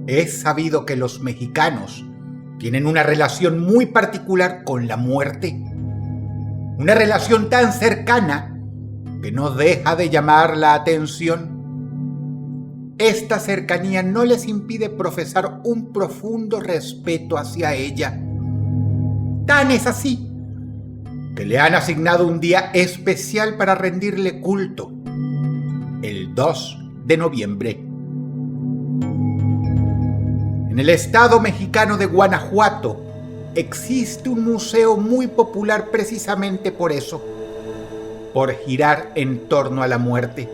Es sabido que los mexicanos tienen una relación muy particular con la muerte. Una relación tan cercana que no deja de llamar la atención. Esta cercanía no les impide profesar un profundo respeto hacia ella. Tan es así que le han asignado un día especial para rendirle culto, el 2 de noviembre. En el estado mexicano de Guanajuato existe un museo muy popular precisamente por eso, por girar en torno a la muerte.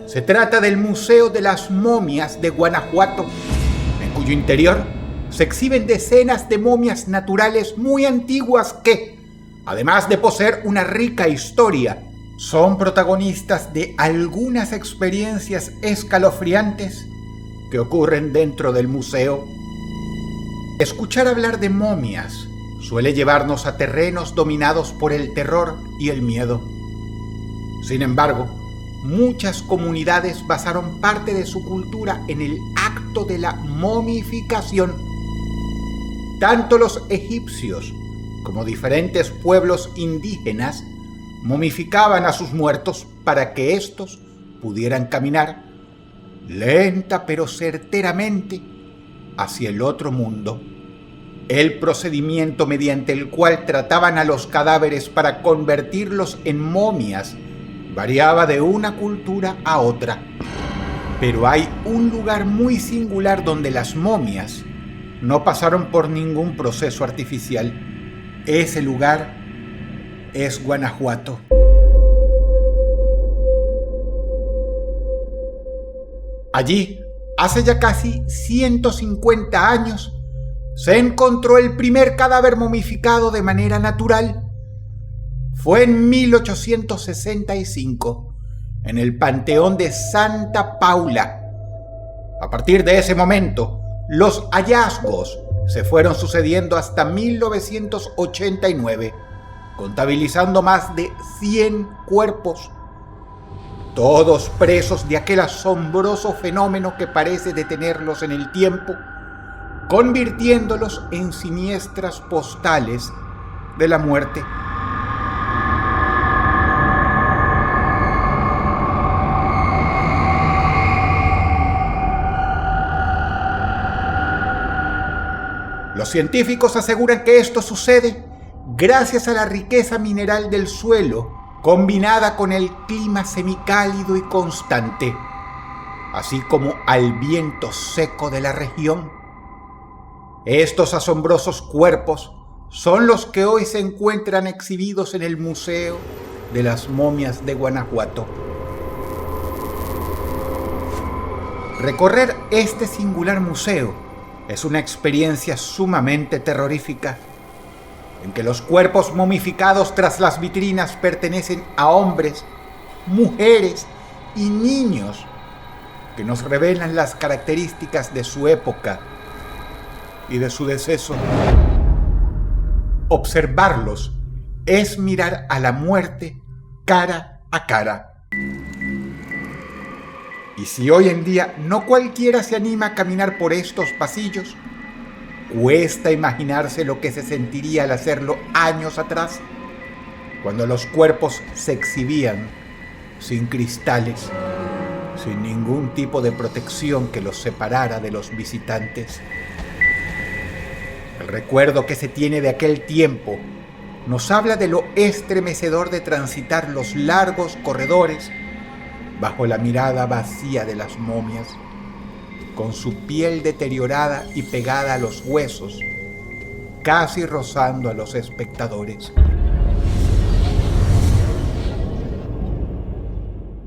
Se trata del Museo de las Momias de Guanajuato, en cuyo interior se exhiben decenas de momias naturales muy antiguas que, además de poseer una rica historia, son protagonistas de algunas experiencias escalofriantes que ocurren dentro del museo. Escuchar hablar de momias suele llevarnos a terrenos dominados por el terror y el miedo. Sin embargo, muchas comunidades basaron parte de su cultura en el acto de la momificación. Tanto los egipcios como diferentes pueblos indígenas momificaban a sus muertos para que éstos pudieran caminar lenta pero certeramente hacia el otro mundo. El procedimiento mediante el cual trataban a los cadáveres para convertirlos en momias variaba de una cultura a otra, pero hay un lugar muy singular donde las momias no pasaron por ningún proceso artificial. Ese lugar es Guanajuato. Allí, hace ya casi 150 años, se encontró el primer cadáver momificado de manera natural. Fue en 1865, en el Panteón de Santa Paula. A partir de ese momento, los hallazgos se fueron sucediendo hasta 1989, contabilizando más de 100 cuerpos, todos presos de aquel asombroso fenómeno que parece detenerlos en el tiempo, convirtiéndolos en siniestras postales de la muerte. Los científicos aseguran que esto sucede gracias a la riqueza mineral del suelo, combinada con el clima semicálido y constante, así como al viento seco de la región. Estos asombrosos cuerpos son los que hoy se encuentran exhibidos en el Museo de las Momias de Guanajuato. Recorrer este singular museo es una experiencia sumamente terrorífica, en que los cuerpos momificados tras las vitrinas pertenecen a hombres, mujeres y niños que nos revelan las características de su época y de su deceso. Observarlos es mirar a la muerte cara a cara. Y si hoy en día no cualquiera se anima a caminar por estos pasillos, cuesta imaginarse lo que se sentiría al hacerlo años atrás, cuando los cuerpos se exhibían sin cristales, sin ningún tipo de protección que los separara de los visitantes. El recuerdo que se tiene de aquel tiempo nos habla de lo estremecedor de transitar los largos corredores bajo la mirada vacía de las momias, con su piel deteriorada y pegada a los huesos, casi rozando a los espectadores.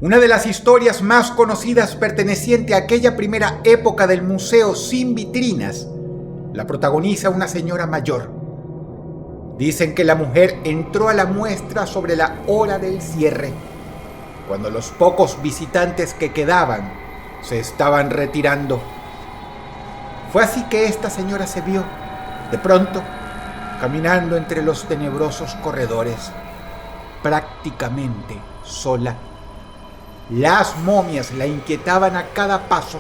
Una de las historias más conocidas perteneciente a aquella primera época del museo sin vitrinas la protagoniza una señora mayor. Dicen que la mujer entró a la muestra sobre la hora del cierre, cuando los pocos visitantes que quedaban se estaban retirando. Fue así que esta señora se vio, de pronto, caminando entre los tenebrosos corredores, prácticamente sola. Las momias la inquietaban a cada paso,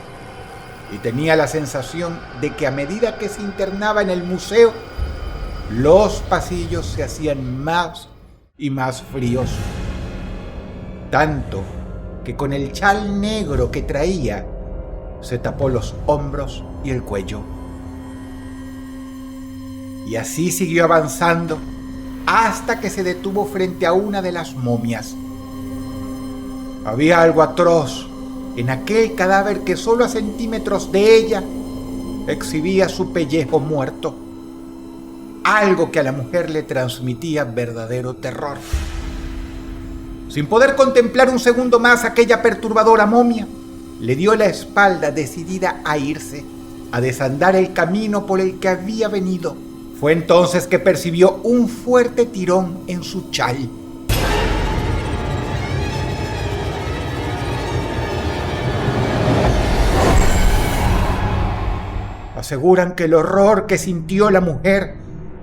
y tenía la sensación de que a medida que se internaba en el museo, los pasillos se hacían más y más fríos. Tanto que con el chal negro que traía, se tapó los hombros y el cuello. Y así siguió avanzando hasta que se detuvo frente a una de las momias. Había algo atroz en aquel cadáver que solo a centímetros de ella exhibía su pellejo muerto. Algo que a la mujer le transmitía verdadero terror. Sin poder contemplar un segundo más aquella perturbadora momia, le dio la espalda decidida a irse, a desandar el camino por el que había venido. Fue entonces que percibió un fuerte tirón en su chal. Aseguran que el horror que sintió la mujer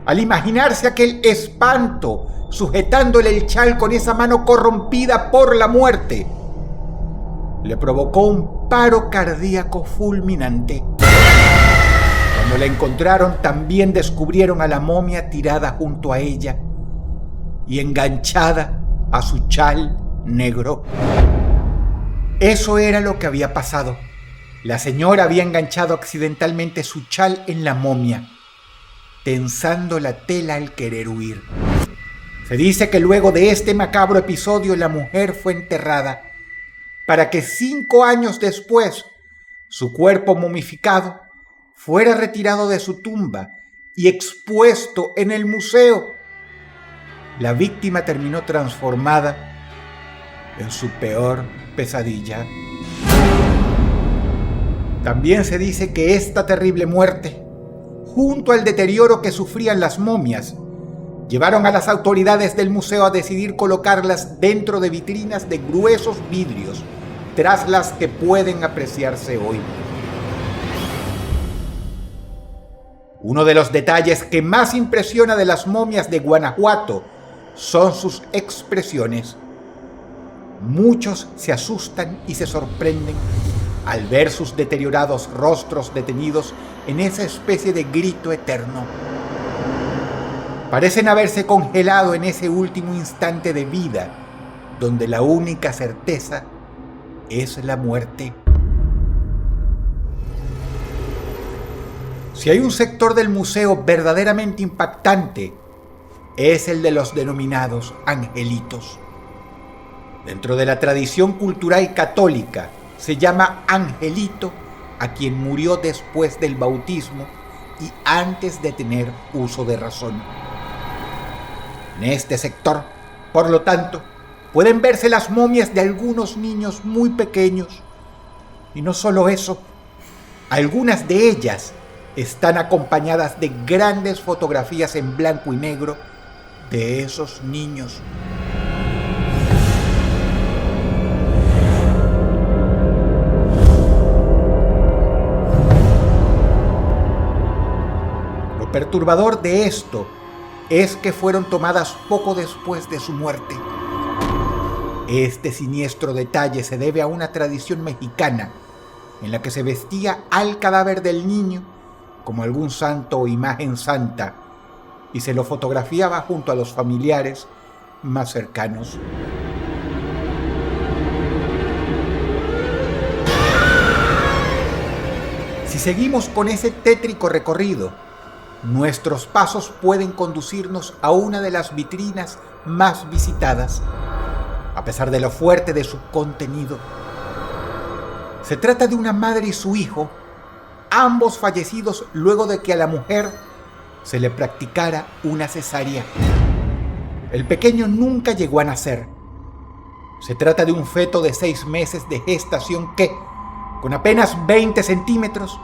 al imaginarse aquel espanto sujetándole el chal con esa mano corrompida por la muerte le provocó un paro cardíaco fulminante. Cuando la encontraron, también descubrieron a la momia tirada junto a ella y enganchada a su chal negro. Eso era lo que había pasado. La señora había enganchado accidentalmente su chal en la momia, tensando la tela al querer huir. Se dice que luego de este macabro episodio la mujer fue enterrada, para que 5 años después su cuerpo momificado fuera retirado de su tumba y expuesto en el museo. La víctima terminó transformada en su peor pesadilla. También se dice que esta terrible muerte, junto al deterioro que sufrían las momias, llevaron a las autoridades del museo a decidir colocarlas dentro de vitrinas de gruesos vidrios, tras las que pueden apreciarse hoy. Uno de los detalles que más impresiona de las momias de Guanajuato son sus expresiones. Muchos se asustan y se sorprenden al ver sus deteriorados rostros detenidos en esa especie de grito eterno. Parecen haberse congelado en ese último instante de vida, donde la única certeza es la muerte. Si hay un sector del museo verdaderamente impactante, es el de los denominados angelitos. Dentro de la tradición cultural católica, se llama angelito a quien murió después del bautismo y antes de tener uso de razón. En este sector, por lo tanto, pueden verse las momias de algunos niños muy pequeños. Y no solo eso, algunas de ellas están acompañadas de grandes fotografías en blanco y negro de esos niños. Lo perturbador de esto es que fueron tomadas poco después de su muerte. Este siniestro detalle se debe a una tradición mexicana en la que se vestía al cadáver del niño como algún santo o imagen santa y se lo fotografiaba junto a los familiares más cercanos. Si seguimos con ese tétrico recorrido, nuestros pasos pueden conducirnos a una de las vitrinas más visitadas, a pesar de lo fuerte de su contenido. Se trata de una madre y su hijo, ambos fallecidos luego de que a la mujer se le practicara una cesárea. El pequeño nunca llegó a nacer. Se trata de un feto de 6 meses de gestación que, con apenas 20 centímetros,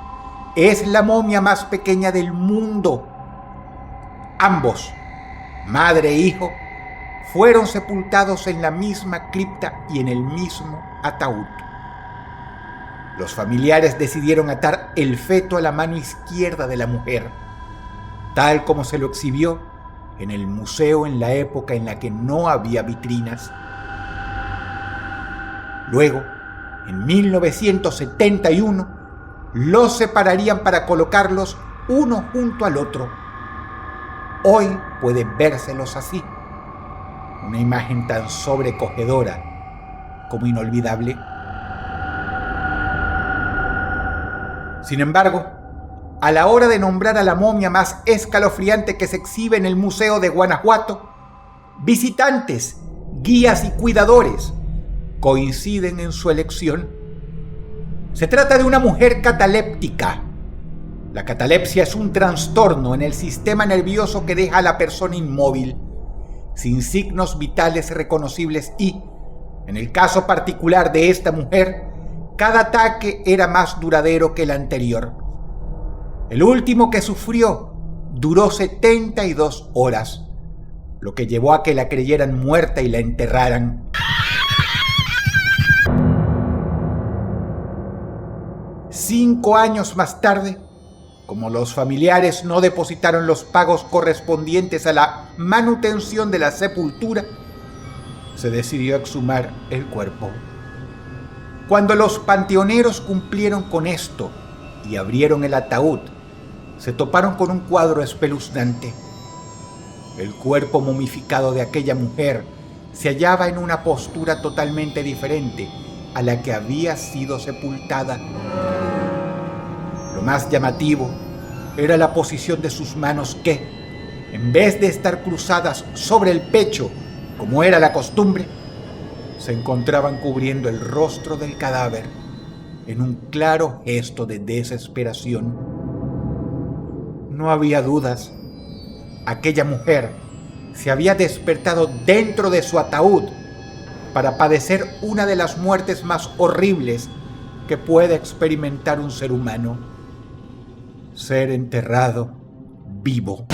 es la momia más pequeña del mundo. Ambos, madre e hijo, fueron sepultados en la misma cripta y en el mismo ataúd. Los familiares decidieron atar el feto a la mano izquierda de la mujer, tal como se lo exhibió en el museo en la época en la que no había vitrinas. Luego, en 1971, los separarían para colocarlos uno junto al otro. Hoy puede vérselos así, una imagen tan sobrecogedora como inolvidable. Sin embargo, a la hora de nombrar a la momia más escalofriante que se exhibe en el Museo de Guanajuato, visitantes, guías y cuidadores coinciden en su elección. Se trata de una mujer cataléptica. La catalepsia es un trastorno en el sistema nervioso que deja a la persona inmóvil, sin signos vitales reconocibles y, en el caso particular de esta mujer, cada ataque era más duradero que el anterior. El último que sufrió duró 72 horas, lo que llevó a que la creyeran muerta y la enterraran. Cinco años más tarde, como los familiares no depositaron los pagos correspondientes a la manutención de la sepultura, se decidió exhumar el cuerpo. Cuando los panteoneros cumplieron con esto y abrieron el ataúd, se toparon con un cuadro espeluznante. El cuerpo momificado de aquella mujer se hallaba en una postura totalmente diferente a la que había sido sepultada. Lo más llamativo era la posición de sus manos que, en vez de estar cruzadas sobre el pecho, como era la costumbre, se encontraban cubriendo el rostro del cadáver en un claro gesto de desesperación. No había dudas. Aquella mujer se había despertado dentro de su ataúd para padecer una de las muertes más horribles que puede experimentar un ser humano: ser enterrado vivo.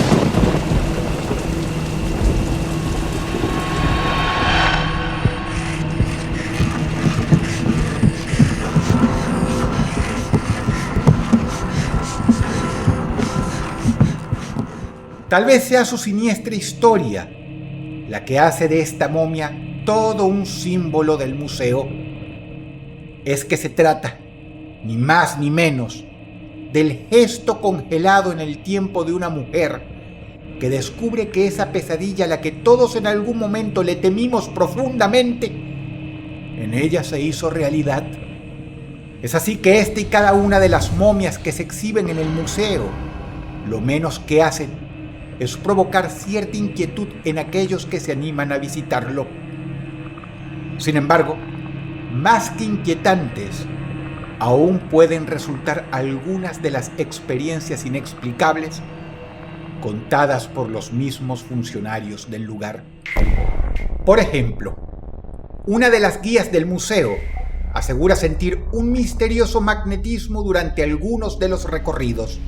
Tal vez sea su siniestra historia la que hace de esta momia todo un símbolo del museo. Es que se trata, ni más ni menos, del gesto congelado en el tiempo de una mujer que descubre que esa pesadilla a la que todos en algún momento le temimos profundamente, en ella se hizo realidad. Es así que esta y cada una de las momias que se exhiben en el museo, lo menos que hacen es provocar cierta inquietud en aquellos que se animan a visitarlo. Sin embargo, más que inquietantes, aún pueden resultar algunas de las experiencias inexplicables contadas por los mismos funcionarios del lugar. Por ejemplo, una de las guías del museo asegura sentir un misterioso magnetismo durante algunos de los recorridos,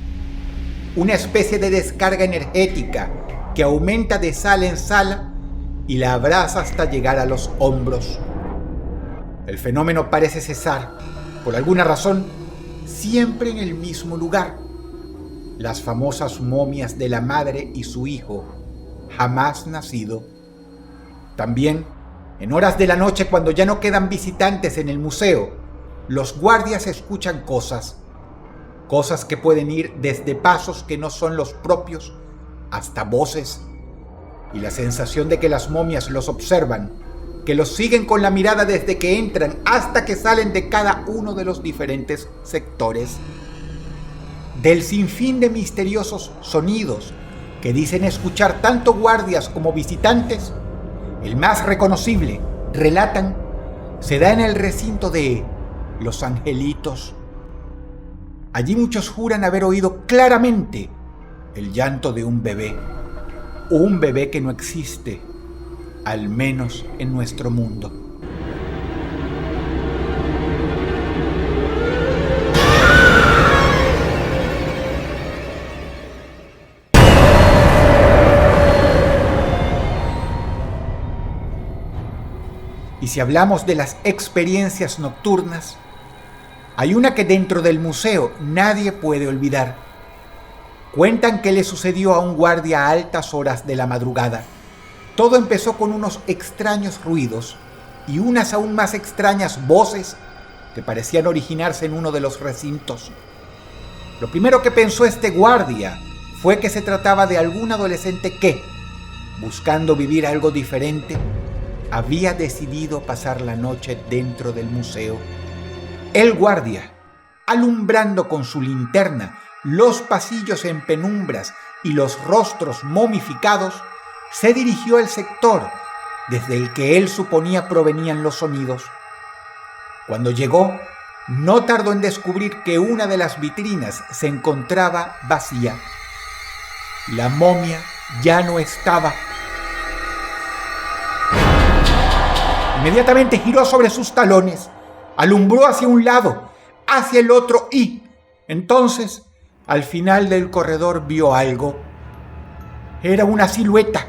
una especie de descarga energética que aumenta de sala en sala y la abraza hasta llegar a los hombros. El fenómeno parece cesar, por alguna razón, siempre en el mismo lugar. Las famosas momias de la madre y su hijo, jamás nacido. También, en horas de la noche, cuando ya no quedan visitantes en el museo, los guardias escuchan cosas que pueden ir desde pasos que no son los propios hasta voces, y la sensación de que las momias los observan, que los siguen con la mirada desde que entran hasta que salen de cada uno de los diferentes sectores. Del sinfín de misteriosos sonidos que dicen escuchar tanto guardias como visitantes, el más reconocible, relatan, se da en el recinto de Los Angelitos. Allí muchos juran haber oído claramente el llanto de un bebé que no existe, al menos en nuestro mundo. Y si hablamos de las experiencias nocturnas, hay una que dentro del museo nadie puede olvidar. Cuentan que le sucedió a un guardia a altas horas de la madrugada. Todo empezó con unos extraños ruidos y unas aún más extrañas voces que parecían originarse en uno de los recintos. Lo primero que pensó este guardia fue que se trataba de algún adolescente que, buscando vivir algo diferente, había decidido pasar la noche dentro del museo. El guardia, alumbrando con su linterna los pasillos en penumbras y los rostros momificados, se dirigió al sector desde el que él suponía provenían los sonidos. Cuando llegó, no tardó en descubrir que una de las vitrinas se encontraba vacía. La momia ya no estaba. Inmediatamente giró sobre sus talones, alumbró hacia un lado, hacia el otro y, entonces, al final del corredor vio algo. Era una silueta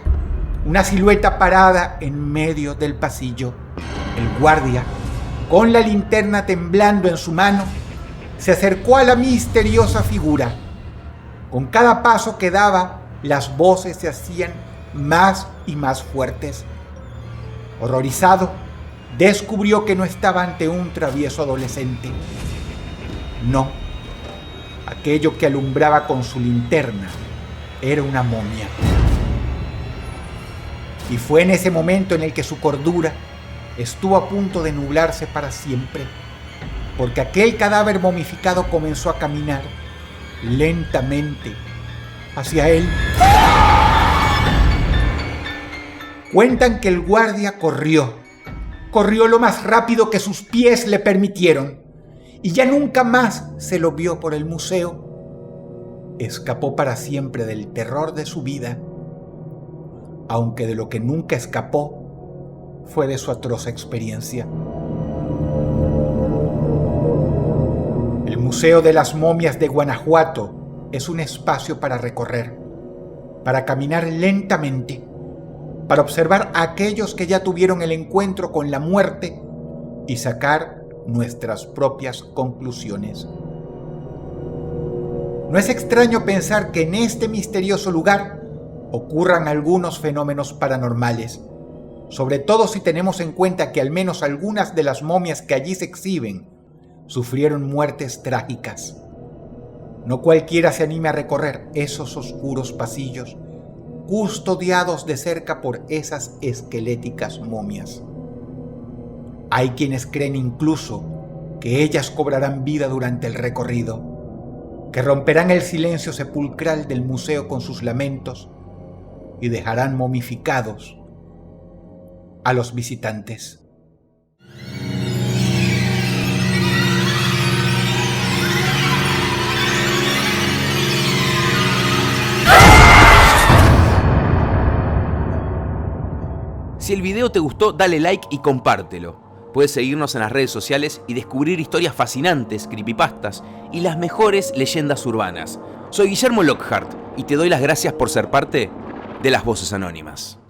parada en medio del pasillo. El guardia, con la linterna temblando en su mano, se acercó a la misteriosa figura. Con cada paso que daba, las voces se hacían más y más fuertes. Horrorizado, descubrió que no estaba ante un travieso adolescente. No, aquello que alumbraba con su linterna era una momia. Y fue en ese momento en el que su cordura estuvo a punto de nublarse para siempre, porque aquel cadáver momificado comenzó a caminar lentamente hacia él. Cuentan que el guardia corrió lo más rápido que sus pies le permitieron, y ya nunca más se lo vio por el museo. Escapó para siempre del terror de su vida, aunque de lo que nunca escapó fue de su atroz experiencia. El Museo de las Momias de Guanajuato es un espacio para recorrer, para caminar lentamente, para observar a aquellos que ya tuvieron el encuentro con la muerte y sacar nuestras propias conclusiones. No es extraño pensar que en este misterioso lugar ocurran algunos fenómenos paranormales, sobre todo si tenemos en cuenta que al menos algunas de las momias que allí se exhiben sufrieron muertes trágicas. No cualquiera se anime a recorrer esos oscuros pasillos, custodiados de cerca por esas esqueléticas momias. Hay quienes creen incluso que ellas cobrarán vida durante el recorrido, que romperán el silencio sepulcral del museo con sus lamentos y dejarán momificados a los visitantes. Si el video te gustó, dale like y compártelo. Puedes seguirnos en las redes sociales y descubrir historias fascinantes, creepypastas y las mejores leyendas urbanas. Soy Guillermo Lockhart y te doy las gracias por ser parte de Las Voces Anónimas.